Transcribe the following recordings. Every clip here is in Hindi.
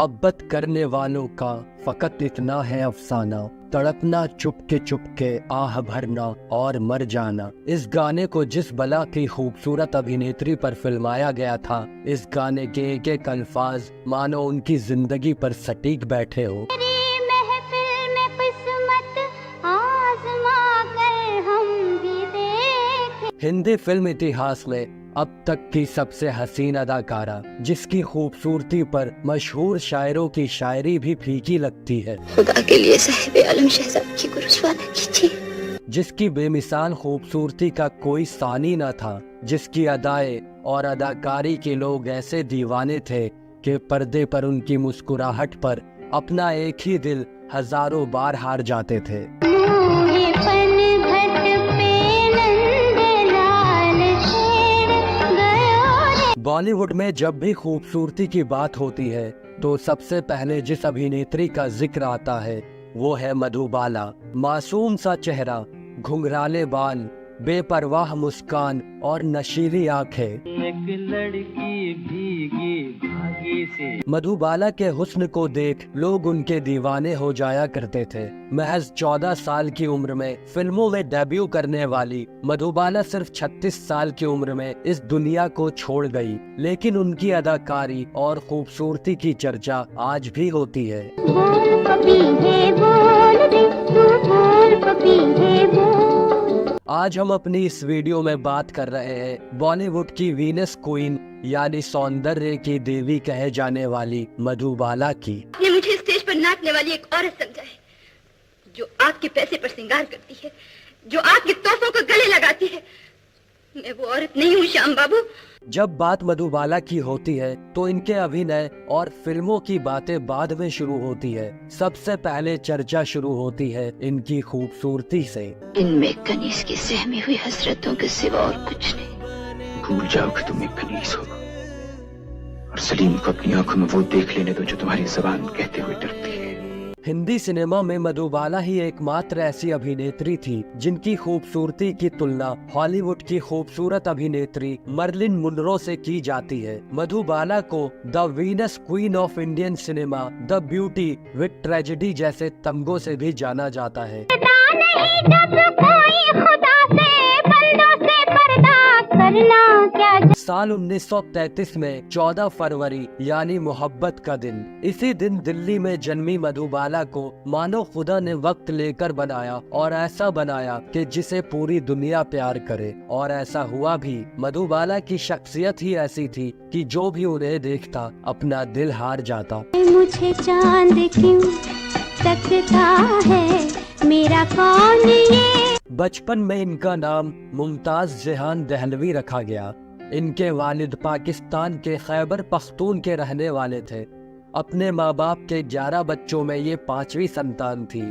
मोहब्बत करने वालों का फकत इतना है अफसाना, तड़पना चुपके आह भरना और मर जाना। इस गाने को जिस बला की खूबसूरत अभिनेत्री पर फिल्माया गया था, इस गाने के एक एक अल्फाज मानो उनकी जिंदगी पर सटीक बैठे हो। हिंदी फिल्म इतिहास में अब तक की सबसे हसीन अदाकारा, जिसकी खूबसूरती पर मशहूर शायरों की शायरी भी फीकी लगती है। खुदा के लिए साहिब आलम शहजाद की को रुस्वा न कीजिए। जिसकी बेमिसाल खूबसूरती का कोई सानी न था, जिसकी अदाएं और अदाकारी के लोग ऐसे दीवाने थे कि पर्दे पर उनकी मुस्कुराहट पर अपना एक ही दिल हजारों बार हार जाते थे। बॉलीवुड में जब भी खूबसूरती की बात होती है तो सबसे पहले जिस अभिनेत्री का जिक्र आता है वो है मधुबाला। मासूम सा चेहरा, घुंघराले बाल, बेपरवाह मुस्कान और नशीली आंखें। एक लड़की भीगी भागी सी। मधुबाला के हुस्न को देख लोग उनके दीवाने हो जाया करते थे। महज 14 साल की उम्र में फिल्मों में डेब्यू करने वाली मधुबाला सिर्फ 36 साल की उम्र में इस दुनिया को छोड़ गई, लेकिन उनकी अदाकारी और खूबसूरती की चर्चा आज भी होती है। आज हम अपनी इस वीडियो में बात कर रहे हैं बॉलीवुड की वीनस क्वीन यानी सौंदर्य की देवी कहे जाने वाली मधुबाला की। ये मुझे स्टेज पर नाचने वाली एक औरत समझा है, जो आपके पैसे पर श्रृंगार करती है, जो आपके तोहफों को गले लगाती है। मैं वो औरत नहीं हूँ श्याम बाबू। जब बात मधुबाला की होती है तो इनके अभिनय और फिल्मों की बातें बाद में शुरू होती है। सबसे पहले चर्चा शुरू होती है इनकी खूबसूरती से। इनमें कनीज की सहमी हुई हसरतों के सिवा और कुछ नहीं। भूल जाओ कि तुम एक कनीज हो, और सलीम को अपनी आंखों में वो देख लेने दो जो तुम्हारी जबान कहते हुए डरती है। हिंदी सिनेमा में मधुबाला ही एकमात्र ऐसी अभिनेत्री थी जिनकी खूबसूरती की तुलना हॉलीवुड की खूबसूरत अभिनेत्री मर्लिन मुनरो से की जाती है। मधुबाला को the Venus queen of Indian cinema, the beauty with tragedy जैसे तमगों से भी जाना जाता है। साल 1933 में 14 फरवरी यानी मोहब्बत का दिन, इसी दिन दिल्ली में जन्मी मधुबाला को मानो खुदा ने वक्त लेकर बनाया और ऐसा बनाया कि जिसे पूरी दुनिया प्यार करे, और ऐसा हुआ भी। मधुबाला की शख्सियत ही ऐसी थी कि जो भी उन्हें देखता अपना दिल हार जाता। मुझे चांद क्यों तकता है, मेरा कौन ये। बचपन में इनका नाम मुमताज जहान दहलवी रखा गया। इनके वालिद पाकिस्तान के खैबर पख्तून के रहने वाले थे। अपने माँ बाप के 11 बच्चों में ये 5वीं संतान थी।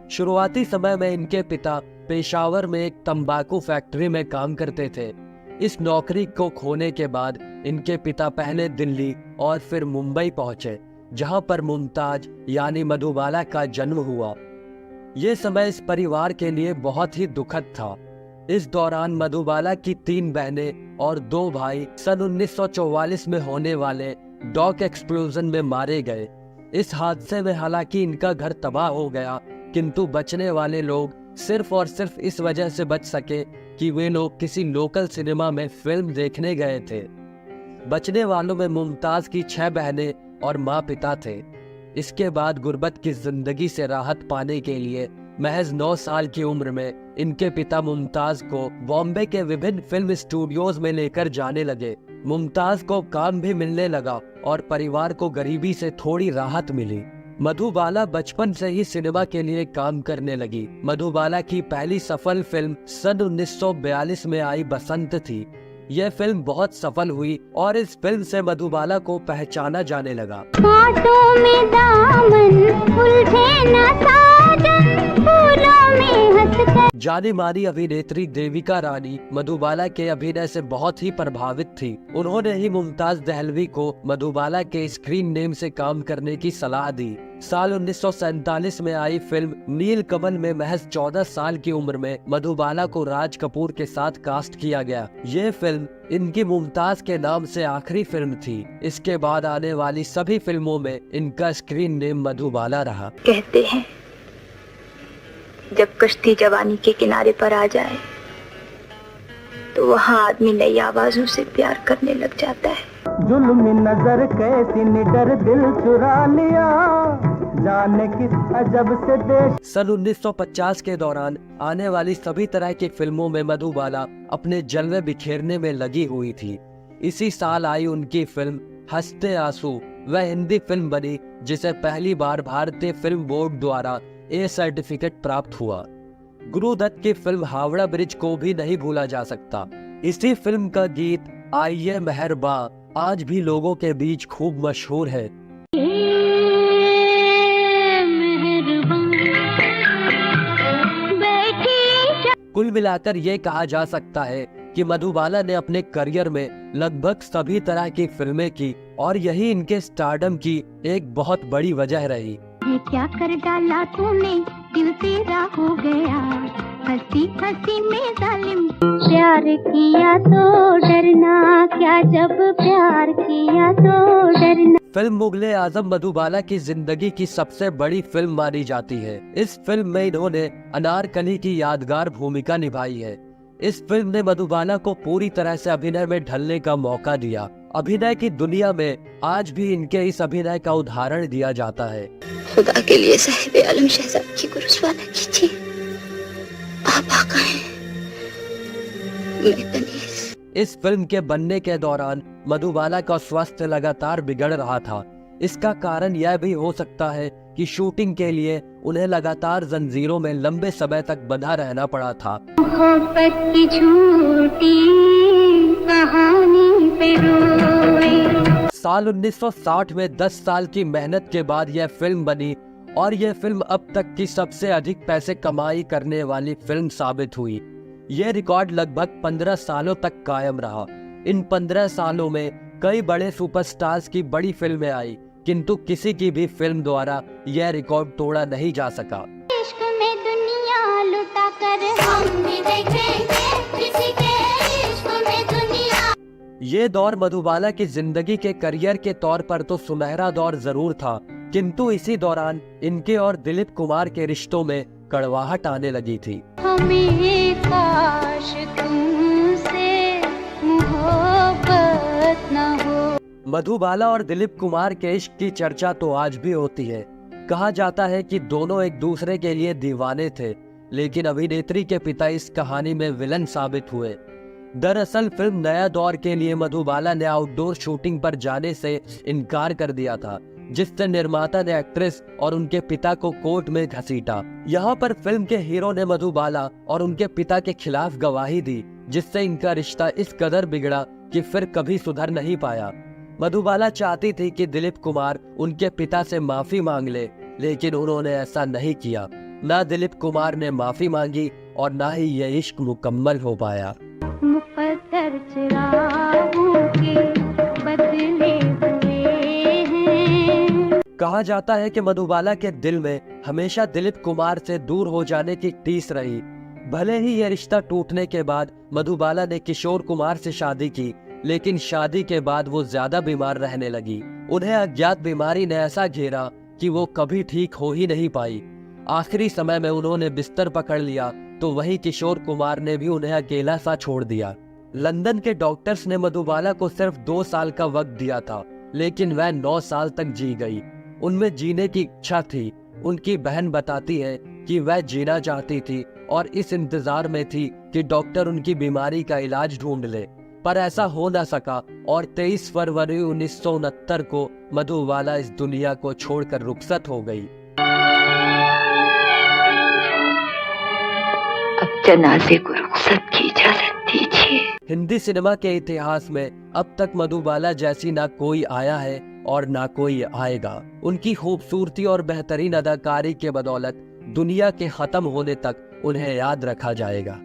शुरुआती समय में इनके पिता पेशावर में एक तंबाकू फैक्ट्री में काम करते थे। इस नौकरी को खोने के बाद इनके पिता पहले दिल्ली और फिर मुंबई पहुंचे, जहां पर मुमताज यानी मधुबाला का जन्म हुआ। ये समय इस परिवार के लिए बहुत ही दुखद था। इस दौरान मधुबाला की 3 बहनें और 2 भाई सन 1944 में होने वाले डॉक एक्सप्लोजन में मारे गए। इस हादसे में हालांकि इनका घर तबाह हो गया, किंतु बचने वाले लोग सिर्फ और सिर्फ इस वजह से बच सके कि वे लोग किसी लोकल सिनेमा में फिल्म देखने गए थे। बचने वालों में मुमताज की 6 बहनें और माँ पिता थे। इसके बाद गुर्बत की जिंदगी से राहत पाने के लिए महज 9 साल की उम्र में इनके पिता मुमताज को बॉम्बे के विभिन्न फिल्म स्टूडियोज में लेकर जाने लगे। मुमताज को काम भी मिलने लगा और परिवार को गरीबी से थोड़ी राहत मिली। मधुबाला बचपन से ही सिनेमा के लिए काम करने लगी। मधुबाला की पहली सफल फिल्म सन 1942 में आई बसंत थी। यह फिल्म बहुत सफल हुई और इस फिल्म से मधुबाला को पहचाना जाने लगा। में दामन उलझे ना साजन, फूलों में हंसकर। जानी मानी अभिनेत्री देविका रानी मधुबाला के अभिनय से बहुत ही प्रभावित थी। उन्होंने ही मुमताज दहलवी को मधुबाला के स्क्रीन नेम से काम करने की सलाह दी। साल 1947 में आई फिल्म नीलकमल में महज 14 साल की उम्र में मधुबाला को राज कपूर के साथ कास्ट किया गया। ये फिल्म इनकी मुमताज के नाम से आखिरी फिल्म थी। इसके बाद आने वाली सभी फिल्मों में इनका स्क्रीन नेम मधुबाला रहा। कहते हैं जब कश्ती जवानी के किनारे पर आ जाए तो वहाँ आदमी नई आवाजों से प्यार करने लग जाता है। जुल्मी नजर कैसी निडर दिल चुरा लिया, जाने किस अजब से देश। सन 1950 के दौरान आने वाली सभी तरह की फिल्मों में मधुबाला अपने जलवे बिखेरने में लगी हुई थी। इसी साल आई उनकी फिल्म हंसते आंसू। वह हिंदी फिल्म बनी जिसे पहली बार भारतीय फिल्म बोर्ड द्वारा ए सर्टिफिकेट प्राप्त हुआ। गुरुदत्त की फिल्म हावड़ा ब्रिज को भी नहीं भूला जा सकता। इसी फिल्म का गीत आइए मेहरबा आज भी लोगों के बीच खूब मशहूर है। कुल मिलाकर ये कहा जा सकता है कि मधुबाला ने अपने करियर में लगभग सभी तरह की फिल्में की और यही इनके स्टारडम की एक बहुत बड़ी वजह रही। ये क्या कर डाला तूने, दिल तेरा हो गया, हंसी हंसी में जालिम। प्यार किया तो डरना क्या, जब प्यार किया तो डरना। फिल्म मुगले आजम मधुबाला की जिंदगी की सबसे बड़ी फिल्म मानी जाती है। इस फिल्म में इन्होंने अनारकली की यादगार भूमिका निभाई है। इस फिल्म ने मधुबाला को पूरी तरह से अभिनय में ढलने का मौका दिया। अभिनय की दुनिया में आज भी इनके इस अभिनय का उदाहरण दिया जाता है। खुदा के लिए साहिब आलम शहजाद जी को रुसवा न कीजिए, आप आका हैं, मैं कनीज। इस फिल्म के बनने के दौरान मधुबाला का स्वास्थ्य लगातार बिगड़ रहा था। इसका कारण यह भी हो सकता है कि शूटिंग के लिए उन्हें लगातार जंजीरों में लंबे समय तक बंधा रहना पड़ा था। मोहब्बत की झूठी कहानी पे रोए। साल 1960 में 10 साल की मेहनत के बाद यह फिल्म बनी और यह फिल्म अब तक की सबसे अधिक पैसे कमाई करने वाली फिल्म साबित हुई। यह रिकॉर्ड लगभग 15 सालों तक कायम रहा। इन 15 सालों में कई बड़े सुपरस्टार्स की बड़ी फिल्में आई, किंतु किसी की भी फिल्म द्वारा यह रिकॉर्ड तोड़ा नहीं जा सका। इश्क में दुनिया लुटा कर हम भी देखेंगे, किसी के इश्क में दुनिया। ये दौर मधुबाला की जिंदगी के करियर के तौर पर तो सुनहरा दौर जरूर था, किंतु इसी दौरान इनके और दिलीप कुमार के रिश्तों में कड़वाहट आने लगी थी। हमें काश तुमसे मोहब्बत न हो। मधुबाला और दिलीप कुमार के इश्क की चर्चा तो आज भी होती है। कहा जाता है कि दोनों एक दूसरे के लिए दीवाने थे, लेकिन अभिनेत्री के पिता इस कहानी में विलन साबित हुए। दरअसल फिल्म नया दौर के लिए मधुबाला ने आउटडोर शूटिंग पर जाने से इनकार कर दिया था, जिससे निर्माता ने एक्ट्रेस और उनके पिता को कोर्ट में घसीटा। यहाँ पर फिल्म के हीरो ने मधुबाला और उनके पिता के खिलाफ गवाही दी, जिससे इनका रिश्ता इस कदर बिगड़ा कि फिर कभी सुधर नहीं पाया। मधुबाला चाहती थी कि दिलीप कुमार उनके पिता से माफी मांग ले, लेकिन उन्होंने ऐसा नहीं किया। ना दिलीप कुमार ने माफी मांगी और ना ही यह इश्क मुकम्मल हो पाया। मुकद्दर चिरागों के बदले हुए हैं। कहा जाता है कि मधुबाला के दिल में हमेशा दिलीप कुमार से दूर हो जाने की टीस रही। भले ही यह रिश्ता टूटने के बाद मधुबाला ने किशोर कुमार से शादी की, लेकिन शादी के बाद वो ज्यादा बीमार रहने लगी। उन्हें अज्ञात बीमारी ने ऐसा घेरा कि वो कभी ठीक हो ही नहीं पाई। आखिरी समय में उन्होंने बिस्तर पकड़ लिया तो वही किशोर कुमार ने भी उन्हें अकेला सा छोड़ दिया। लंदन के डॉक्टर्स ने मधुबाला को सिर्फ 2 साल का वक्त दिया था, लेकिन वह 9 साल तक जी गई। उनमें जीने की इच्छा थी। उनकी बहन बताती है कि वह जीना चाहती थी और इस इंतजार में थी कि डॉक्टर उनकी बीमारी का इलाज ढूंढ ले, पर ऐसा हो न सका और 23 फरवरी 1969 को मधुबाला इस दुनिया को छोड़कर रुखसत हो गई। अब जनाजे को रुखसत की इजाजत दीजिए। हिंदी सिनेमा के इतिहास में अब तक मधुबाला जैसी ना कोई आया है और ना कोई आएगा। उनकी खूबसूरती और बेहतरीन अदाकारी के बदौलत दुनिया के खत्म होने तक उन्हें याद रखा जाएगा।